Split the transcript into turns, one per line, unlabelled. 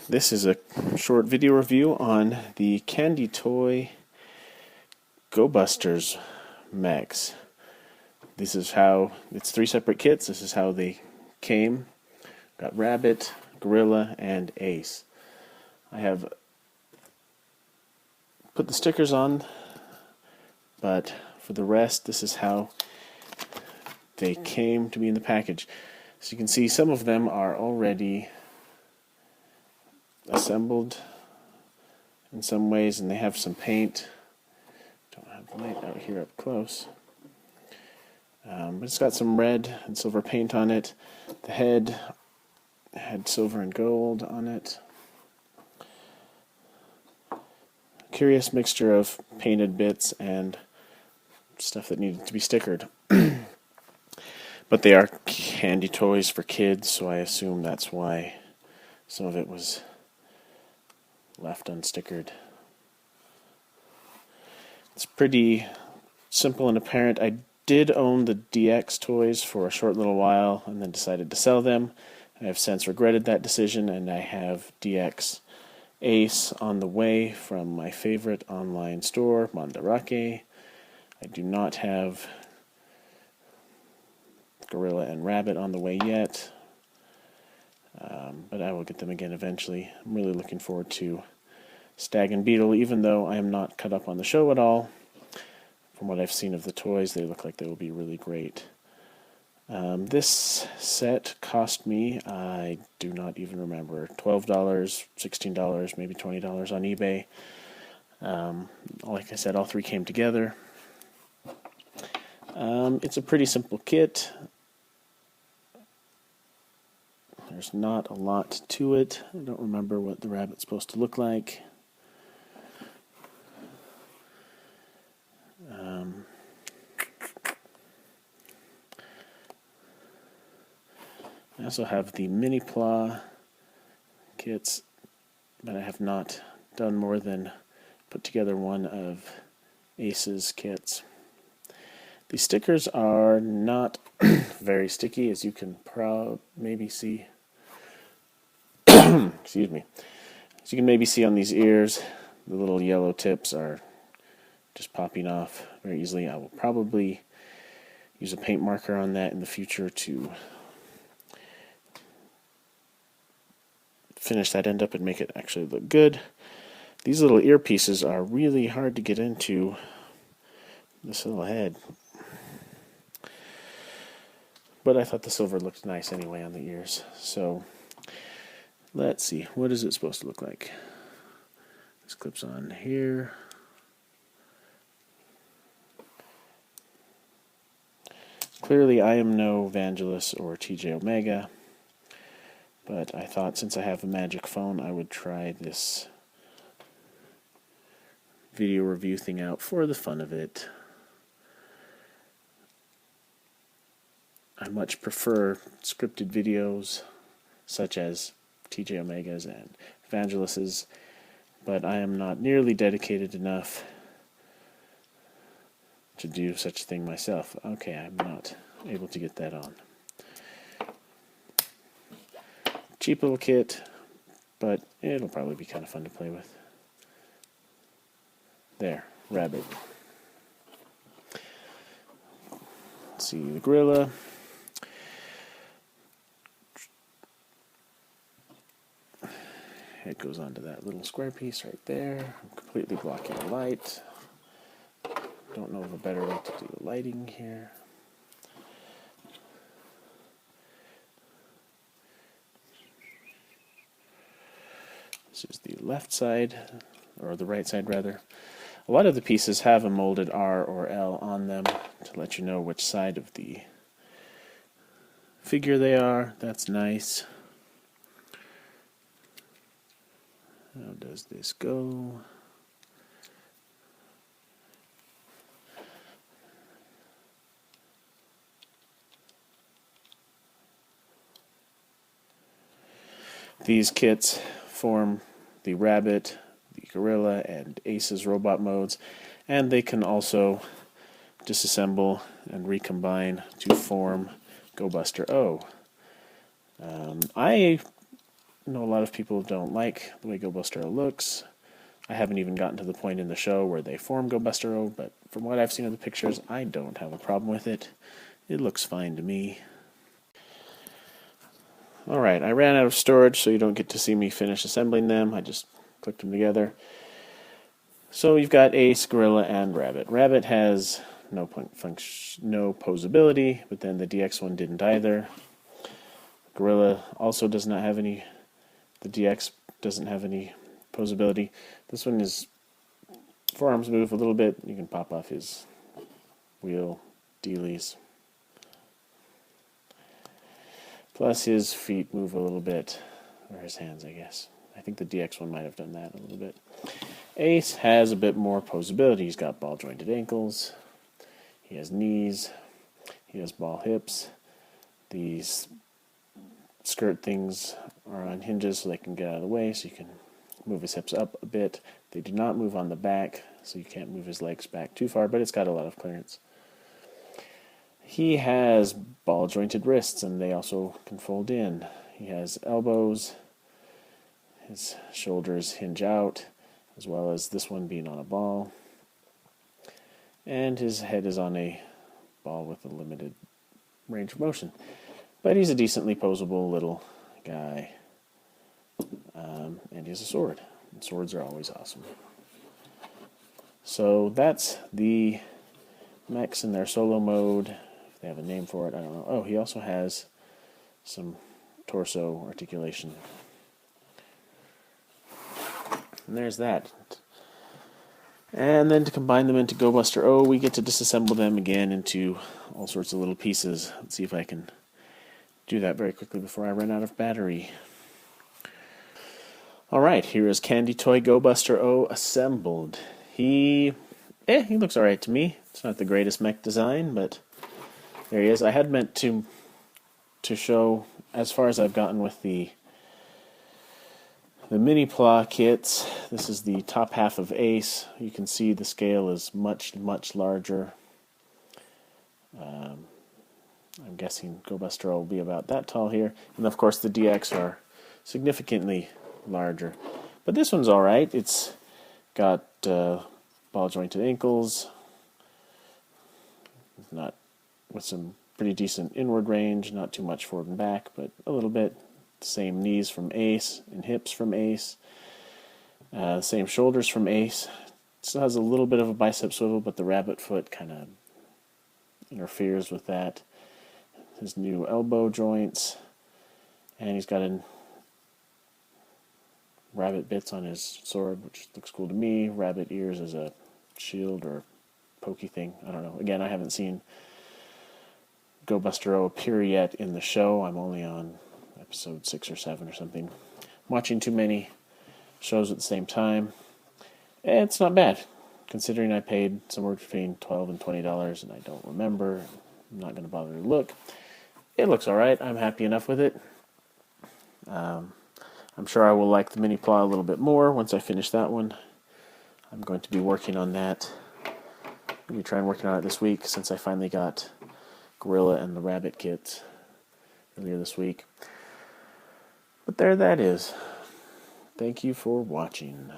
This is a short video review on the Candy Toy GoBusters Max. This is how, it's 3 separate kits. This is how they came. Got Rabbit, Gorilla, and Ace. I have put the stickers on, but for the rest, this is how they came to be in the package. So you can see some of them are already assembled in some ways, and they have some paint. Don't have the light out here up close, but it's got some red and silver paint on it. The head had silver and gold on it. Curious mixture of painted bits and stuff that needed to be stickered. But they are candy toys for kids, so I assume that's why some of it was left unstickered. It's pretty simple and apparent. I did own the DX toys for a short little while and then decided to sell them. I have since regretted that decision, and I have DX Ace on the way from my favorite online store, Mandarake. I do not have Gorilla and Rabbit on the way yet, but I will get them again eventually. I'm really looking forward to Stag and Beetle, even though I am not cut up on the show at all. From what I've seen of the toys, they look like they will be really great. This set cost me, I do not even remember, $12, $16, maybe $20 on eBay. Like I said, all 3 came together. It's a pretty simple kit. There's not a lot to it. I don't remember what the rabbit's supposed to look like. I also have the mini Pla kits, but I have not done more than put together one of Ace's kits. The stickers are not very sticky, as you can maybe see. Excuse me. As you can maybe see on these ears, the little yellow tips are just popping off very easily. I will probably use a paint marker on that in the future to finish that end up and make it actually look good. These little earpieces are really hard to get into this little head, but I thought the silver looked nice anyway on the ears. So let's see, what is it supposed to look like? This clips on here. Clearly I am no Vangelis or TJ Omega, but I thought since I have a magic phone I would try this video review thing out for the fun of it. I much prefer scripted videos such as TJ Omega's and Vangelis's, but I am not nearly dedicated enough to do such a thing myself. Okay, I'm not able to get that on. Cheap little kit, but it'll probably be kind of fun to play with. There, Rabbit. Let's see, the Gorilla. It goes onto that little square piece right there. I'm completely blocking the light. Don't know of a better way to do the lighting here. This is the left side, or the right side rather. A lot of the pieces have a molded R or L on them to let you know which side of the figure they are. That's nice. How does this go? These kits form the Rabbit, the Gorilla, and Ace's robot modes, and they can also disassemble and recombine to form GoBustOh. I know a lot of people don't like the way GoBustoroh looks. I haven't even gotten to the point in the show where they form GoBustoroh, but from what I've seen of the pictures, I don't have a problem with it. It looks fine to me. Alright, I ran out of storage, so you don't get to see me finish assembling them. I just clicked them together. So you've got Ace, Gorilla, and Rabbit. Rabbit has no posability, but then the DX one didn't either. Gorilla also does not have any. The DX doesn't have any posability. This one is forearms move a little bit. You can pop off his wheel dealies. Plus his feet move a little bit, or his hands, I guess. I think the DX one might have done that a little bit. Ace has a bit more posability. He's got ball jointed ankles. He has knees. He has ball hips. These skirt things are on hinges so they can get out of the way, so you can move his hips up a bit. They do not move on the back, so you can't move his legs back too far, but it's got a lot of clearance. He has ball jointed wrists, and they also can fold in. He has elbows. His shoulders hinge out, as well as this one being on a ball. And his head is on a ball with a limited range of motion. But he's a decently posable little guy. And he has a sword. And swords are always awesome. So that's the mechs in their solo mode. If they have a name for it, I don't know. Oh, he also has some torso articulation. And there's that. And then to combine them into GoBustoroh, we get to disassemble them again into all sorts of little pieces. Let's see if I can do that very quickly before I run out of battery. Alright, here is Candy Toy GoBustoroh assembled. He looks alright to me. It's not the greatest mech design, but there he is. I had meant to show as far as I've gotten with the mini Pla kits. This is the top half of Ace. You can see the scale is much, much larger. I'm guessing GoBustoroh will be about that tall here. And of course the DX are significantly larger. But this one's alright. It's got ball jointed ankles. Not with some pretty decent inward range, not too much forward and back, but a little bit. Same knees from Ace and hips from Ace. Same shoulders from Ace. Still has a little bit of a bicep swivel, but the rabbit foot kind of interferes with that. His new elbow joints. And he's got rabbit bits on his sword, which looks cool to me. Rabbit ears as a shield or pokey thing. I don't know. Again, I haven't seen GoBustoroh appear yet in the show. I'm only on episode 6 or 7 or something. I'm watching too many shows at the same time. It's not bad, considering I paid somewhere between $12 and $20, and I don't remember. I'm not going to bother to look. It looks alright. I'm happy enough with it. I'm sure I will like the mini Pla a little bit more once I finish that one. I'm going to be working on that. Let me try and working on it this week, since I finally got Gorilla and the Rabbit kits earlier this week. But there that is. Thank you for watching.